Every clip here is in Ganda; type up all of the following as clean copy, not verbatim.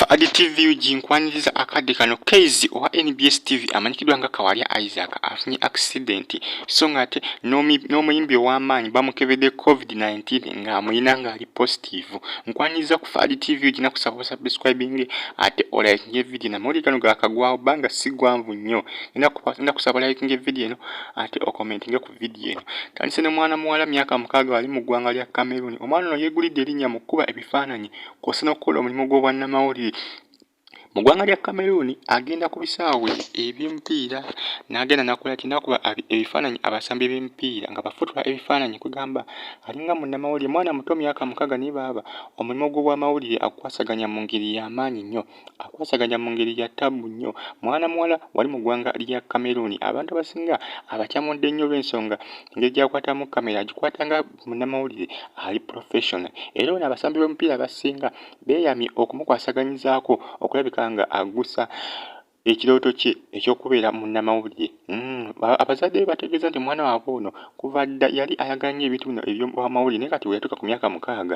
Yabadde TV jinkwaniriza akadde kano Kayz Owa NBS TV amanyikidwa nga Kawalya Isaac afunye accident so nga ate n'omuyimbi ow'amaanyi bamukebedde COVID-19 ng'amuyina ng'ali positive. Nkwaniriza ku Fadi TV gina kusaba subscribing ate olayikinge video na mawulire gano gaakagwawo banga si gwanvu nnyo. Nina kusaba olayikinge video eno ate okomentinge ku video eno. Tandise ne mwana muwala myaka 6 ali mu ggwanga lya Cameroon. Omwana ono yeegulidde erinnya mu kkuba ebifaananyi kw'ossa n'okukola omulimu gw'obwannamawulire. Mu ggwanga lya Cameroon agenda ku bisaawe eby'emipiira n'agenda n'akola kinakuba ebifaananyi abasambi b'emipiira nga bafutula ebifaananyi kugamba alinga munnamawulire mwana muto myaka 6 naye baaba omulimu gw'obwamawulire akwasaganya mu ngeri y'amaanyi nnyo akwasaganya mu ngeri ya ttabbu nnyo. Mwana muwala wali mu ggwanga lya Cameroon abantu abasinga abakyamudde nnyo olw'ensonga engeri gy'akwatamu kamera agikwata nga munnamawulire ali professional era ono abasambi b'emipiira abasinga beeyamye okumukwasaganyizaako okulabika nga agusa ekirooto kye eky'okubeera munnamawulire. Abazadde be bategeeza nti mwana waabwe ono kuva dda yali ayagala nnyo ebintu bino eby'obwamawulire naye kati we yatuuka ku myaka 6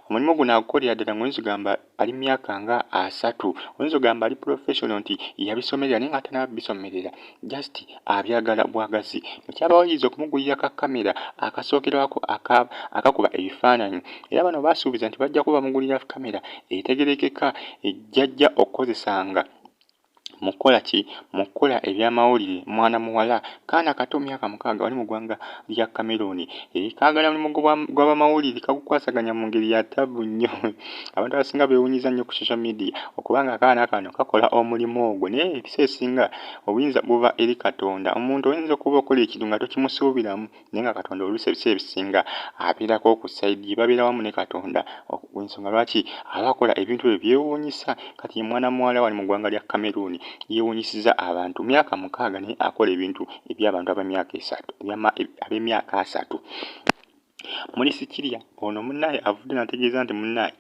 omulimu guno agukolera ddala ng'oyinza ogamba ali myaka nga 3 oyinza ogamba ali professional nti yabisomerera naye nga atanabisomerera just abyagala bwagazi ekyabawaliriza okumugulira ka kamera akasookerwako akakuba ebifaananyi era bano baasuubiza nti bajja kuba bamugulira kamera etegerekeka ejjajja okukozesanga mukola ebyamawulire. Mwana muwala kaana kato myaka 6 wali mu ggwanga lya Cameroon kaagala mulimu gw'abamawulire kagukwasaganya mu ngeri ya ttabbu nnyo. Abantu abasinga beewunyiza nnyo ku social media okubanga akaana kano kakola omulimu ogwo naye ebiseera ebisinga obuyinza buva eri Katonda. Omuntu oyinza okuba okola ekintu nga tokimusuubiramu naye nga Katonda oluusi ebiseera ebisinga abeerako ku sayidi babeera wamu ne Katonda ensonga lwaki abakola ebintu ebyo byewuunyisa. Kati ye mwana muwala wali mu ggwanga lya Cameroon yeewuunyisiza abantu myaka 6 naye akola ebintu eby'abantu ab'emyaka 3. Muli sikirya ono munnaye avudde n'ategeeza nti munnaye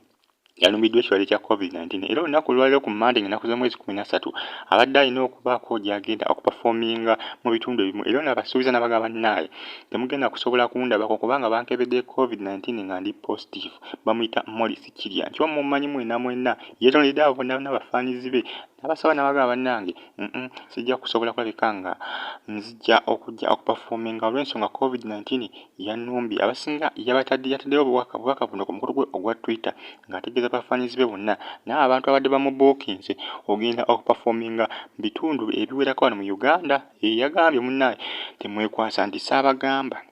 yalumbiddwa ekirwadde kya COVID-19 era olunaku lwaliro ku Monday ng'ennaku z'omwezi 13 abadde alina okubaako gy'agenda okupafominga mu bitundu ebimu era n'abasuubiza n'abagamba bannaaye temugenda kusobola kundabako kubanga bankebedde COVID-19 nga ndi positive. Bamuyita Moli Sikirya nti omumanyi mwenna yeetondedde abo bonna n'abafaanizi be n'abasaba n'abagamba bannange sijja kusobola kulabika nga nzija okujja okupafominga olw'ensonga COVID-19 yannumbye. Abasinga yataddeyo obubaka buno ku mukutu gwe ogwa Twitter ng'ategeeza abafaanizi be bonna n'abantu abadde bamubuukinze ogenda okupafominga mu bitundu ebiwerako wano mu Uganda. Yagambye munnaye temwekwasa nti saabagamba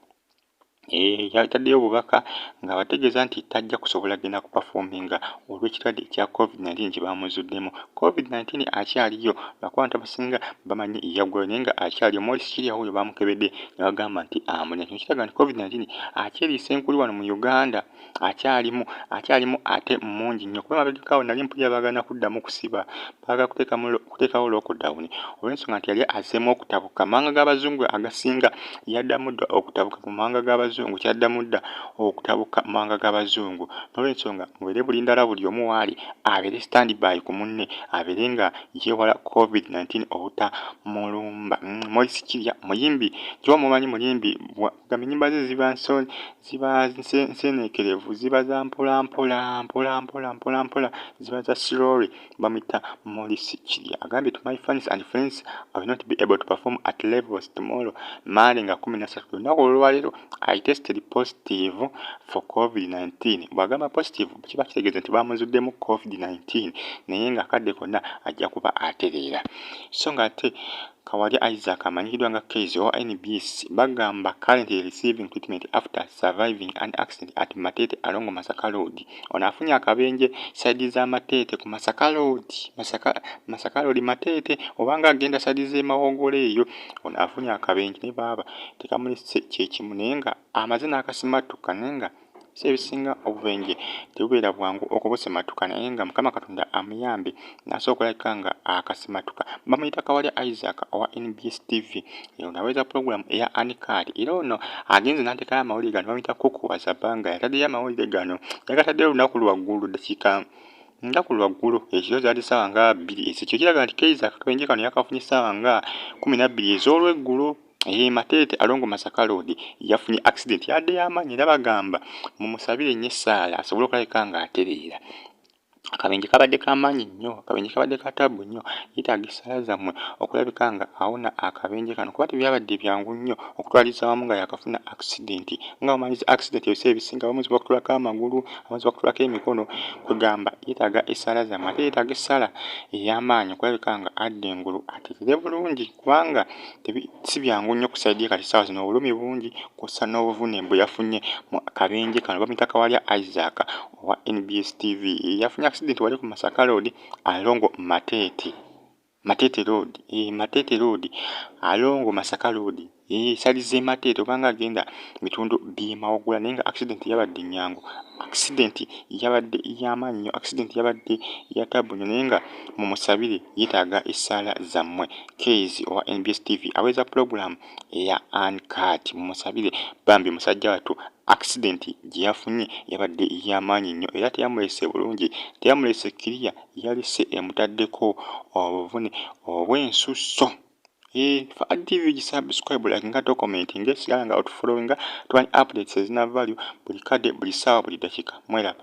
yataddeyo obubaka nga bategeeza nti tajja kusobola genda kupafominga olw'ekirwadde kya COVID-19 kye bamuzuddemu. COVID-19 akyaliyo abantu abasinga bamanyi yaggwayo naye nga akyaliyo. Moli Sikirya oyo bamukebedde ne bagamba nti amunya. Kino kiraga nti COVID-19 akyeriisa enkuli wano mu Uganda akyalimu ate mungi nnyo. Kuba mabegakaawo nali mpulira baagala kuddamu kusiba baagala kuteekawo lockdown olw'ensonga nti yali azzeemu okutabuka mawanga g'abazungu agasinga yaddamu dda okutabuka mu mawanga g'abazungu kyaddamu dda okutabuka mu mawanga g'abazungu. N'olw'ensonga mubeere bulindala buli omu waali abeere standby ku munne abeere nga yeewala COVID-19 obutamulumba. Moli Sikirya muyimbi kiba mumanyi muyimbi gambe ennyimba ze ziba nseeneekerevu ziba za mpolampola ziba za slowly. Bamuyita Moli Sikirya agambye to my fans and friends I will not be able to perform at levels tomorrow Monday nga 13 lunaku olwaleero I tested positive for COVID-19. Bw'agamba positive kiba kitegeeza nti bamuzuddemu COVID-19 naye nga kadde konna ajja kuba atereera. So nga ate Kawalya Isaac amanyikiddwa nga Kayz Owa NBS bagamba currently receiving treatment after surviving an accident at Matete along Masaka Road. Ono afunye akabenje side za Matete ku Masaka Road. Masaka Road Matete obanga agenda side ze Mawogole eyo ono afunye akabenje ne baba tekamulise kyekimu naye nga amaze n'akasimatuka naye nga sebisinga obubenje tebubeera bwangu okubusematuka naye nga Mukama Katonda amuyambe n'asobola okulabika nga akasimatuka. Bamuyita Kawalya Isaac owa NBS TV naweza program eya Uncard era ono agenze n'ateekayo amawulire gano bamuyita kukuwaza banga yataddeyo amawulire gano yagataddeyo olunaku lwaggulu dakiika ndaku lwaggulu ekiro zaali ssaawa nga 2 ekyo kiraga nti Kayz akabenje kano yakafunye ssaawa nga 12 ez'olweggulo. Matete alongo Masaka Road yafunye accident yadde y'amaanyi era bagamba mumusabire nnyo essaala asobole okulabika nga atereera. akabenje kabadde kamaanyi nnyo, akabenje kabadde katabu nnyo, yeetaaga essala zammwe okulabika nga awona akabenje kano kuba tebyabadde byangu nnyo okutwaliza wamu nga yakafuna accident. Nga omanyiza accident ebiseera ebisinga abamu zibakutulako amagulu, abamu zibakutulako emikono, kwegamba yeetaaga essala zammwe. Ate yeetaaga essala ey'amaanyi okulabika nga adda engulu atereere bulungi kubanga si byangu nnyo ku sayidi ye kati ssaawa zino obulumi bungi kw'ossa n'obuvune bwe yafunye mu kabenje kano. Bamuyita Kawalya Isaac owa NBS TV. Yafunye accident wali ku Masaka Road alongo Matete Road alongo Masaka Road salize Matete obanga agenda bitundu by'Emawogula, naye nga accident yabadde nnyangu, accident yabadde y'amaanyi nnyo, accident yabadde ya tabu nnyo, naye nga mumusabire yeetaaga essaala zammwe. Kayz owa NBS TV aweza program eya Uncut, mumusabire Bambi musajja wattu accident gye yafunye yabadde y'amaanyi nnyo era teyamulese bulungi, teyamulese clear, yalese emutaddeko obuvune obw'ensusso. TV subscribe, like nga comment nga sigala nga otufollowinga tuwani updates ezinavaayo buli kadde buli ssaawa buli dakiika. Mweraba.